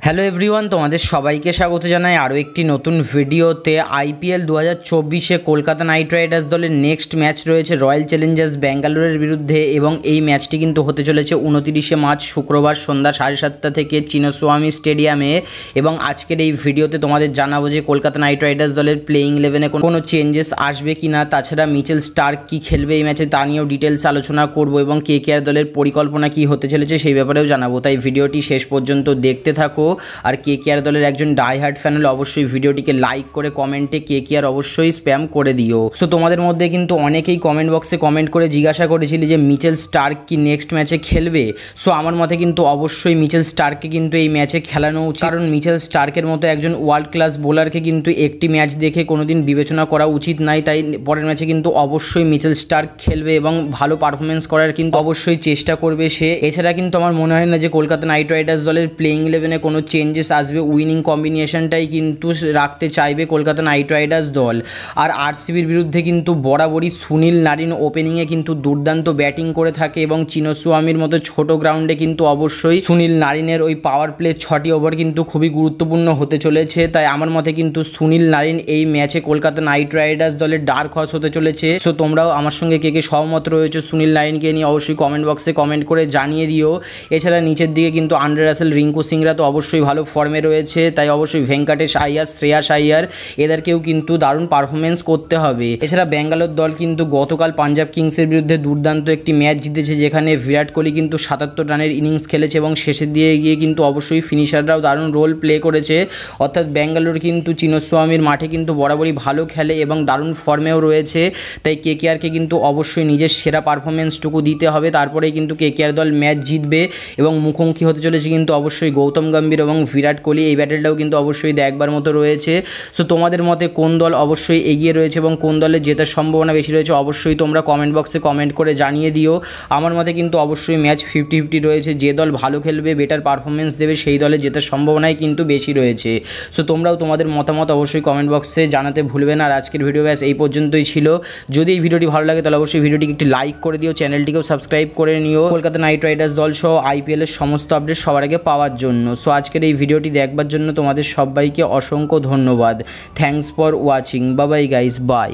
Hello everyone, তোমাদের সবাইকে স্বাগত জানাই আরও একটি নতুন ভিডিওতে। আইপিএল 2024-এ কলকাতা নাইট রাইডার্স দলের নেক্সট ম্যাচ রয়েছে রয়্যাল চ্যালেঞ্জার্স ব্যাঙ্গালোরের বিরুদ্ধে এবং এই ম্যাচটি কিন্তু হতে চলেছে 29শে মার্চ শুক্রবার সন্ধ্যা 7:30 থেকে চিন্নাস্বামী স্টেডিয়ামে। এবং আজকের এই ভিডিওতে তোমাদের জানাবো যে কলকাতা নাইট রাইডার্স দলের প্লেইং ইলেভেনে কোনো চেঞ্জেস আসবে কি না, তাছাড়া মিচেল স্টার্ক কী খেলবে এই ম্যাচে তা নিয়েও ডিটেলস আলোচনা করব এবং কেকেআর দলের পরিকল্পনা কী হতে চলেছে সেই ব্যাপারেও জানাবো। তাই ভিডিওটি শেষ পর্যন্ত দেখতে থাকো। আর কেকেআর দলের একজন ডাইহার্ট ফ্যান হলে অবশ্যই ভিডিওটিকে লাইক করে কমেন্টে কেকেআর অবশ্যই স্প্যাম করে দিও। সো তোমাদের মধ্যে কিন্তু অনেকেই কমেন্ট বক্সে কমেন্ট করে জিজ্ঞাসা করেছিলি যে মিচেল স্টার্ক কি নেক্সট ম্যাচে খেলবে। সো আমার মতে কিন্তু অবশ্যই মিচেল স্টার্ককে কিন্তু এই ম্যাচে খেলানো উচিত, কারণ মিচেল স্টার্কের মতো একজন ওয়ার্ল্ড ক্লাস বোলারকে কিন্তু একটি ম্যাচ দেখে কোনোদিন বিবেচনা করা উচিত নাই। তাই পরের ম্যাচে কিন্তু অবশ্যই মিচেল স্টার্ক খেলবে এবং ভালো পারফরমেন্স করার কিন্তু অবশ্যই চেষ্টা করবে সে। এছাড়া কিন্তু আমার মনে হয় না যে কলকাতা নাইট রাইডার্স দলের প্লেইং ইলেভেনে কোনো চেঞ্জেস আসবে। উইনিং কম্বিনেশনটাই কিন্তু রাখতে চাইবে কলকাতা নাইট রাইডার্স দল। আর আরসিবির বিরুদ্ধে কিন্তু বরাবরই সুনীল নারিন ওপেনিংয়ে কিন্তু দুর্দান্ত ব্যাটিং করে থাকে এবং চিন্নাস্বামীর মতো ছোট গ্রাউন্ডে কিন্তু অবশ্যই সুনীল নারিনের ওই পাওয়ার প্লে 6টি ওভার কিন্তু খুবই গুরুত্বপূর্ণ হতে চলেছে। তাই আমার মতে কিন্তু সুনীল নারিন এই ম্যাচে কলকাতা নাইট রাইডার্স দলের ডার্ক হর্স হতে চলেছে। সো তোমরাও আমার সঙ্গে কে কে সহমত রয়েছে সুনীল নারিনকে নিয়ে অবশ্যই কমেন্ট বক্সে কমেন্ট করে জানিয়ে দিও। এছাড়া নিচের দিকে কিন্তু আন্ড্রে রাসেল, রিঙ্কু সিংরা তো অবশ্যই ভালো ফর্মে রয়েছে, তাই অবশ্যই ভেঙ্কটেশ আইয়ার, শ্রেয়াস আইয়ার এদেরকেও কিন্তু দারুণ পারফরমেন্স করতে হবে। এছাড়া ব্যাঙ্গালোর দল কিন্তু গতকাল পাঞ্জাব কিংসের বিরুদ্ধে দুর্দান্ত একটি ম্যাচ জিতেছে, যেখানে বিরাট কোহলি কিন্তু 77 রানের ইনিংস খেলেছে এবং শেষের দিয়ে গিয়ে কিন্তু অবশ্যই ফিনিশাররাও দারুণ রোল প্লে করেছে। অর্থাৎ ব্যাঙ্গালোর কিন্তু চিন্নাস্বামীর মাঠে কিন্তু বরাবরই ভালো খেলে এবং দারুণ ফর্মেও রয়েছে। তাই কেকেআরকে কিন্তু অবশ্যই নিজের সেরা পারফরমেন্সটুকু দিতে হবে, তারপরেই কিন্তু কেকেআর দল ম্যাচ জিতবে এবং মুখোমুখি হতে চলেছে কিন্তু অবশ্যই গৌতম গম্ভীর এবং বিরাট কোহলি। এই ব্যাটেলটাও কিন্তু অবশ্যই দেখবার মতো রয়েছে। সো তোমাদের মতে কোন দল অবশ্যই এগিয়ে রয়েছে এবং কোন দলের জেতার সম্ভাবনা বেশি রয়েছে অবশ্যই তোমরা কমেন্ট বক্সে কমেন্ট করে জানিয়ে দিও। আমার মতে কিন্তু অবশ্যই ম্যাচ 50-50 রয়েছে। যে দল ভালো খেলবে, বেটার পারফরমেন্স দেবে, সেই দলের জেতার সম্ভাবনাই কিন্তু বেশি রয়েছে। সো তোমরাও তোমাদের মতামত অবশ্যই কমেন্ট বক্সে জানাতে ভুলবে না। আর আজকের ভিডিও ব্যাস এই পর্যন্তই ছিল। যদি এই ভিডিওটি ভালো লাগে তাহলে অবশ্যই ভিডিওটিকে একটি লাইক করে দিও, চ্যানেলটিকেও সাবস্ক্রাইব করে নিও কলকাতা নাইট রাইডার্স দল সহ আইপিএলের সমস্ত আপডেট সবার আগে পাওয়ার জন্য। সো আজকের এই ভিডিওটি দেখবার জন্য তোমাদের সবাইকে অসংখ্য ধন্যবাদ। Thanks for watching. Bye bye guys, by.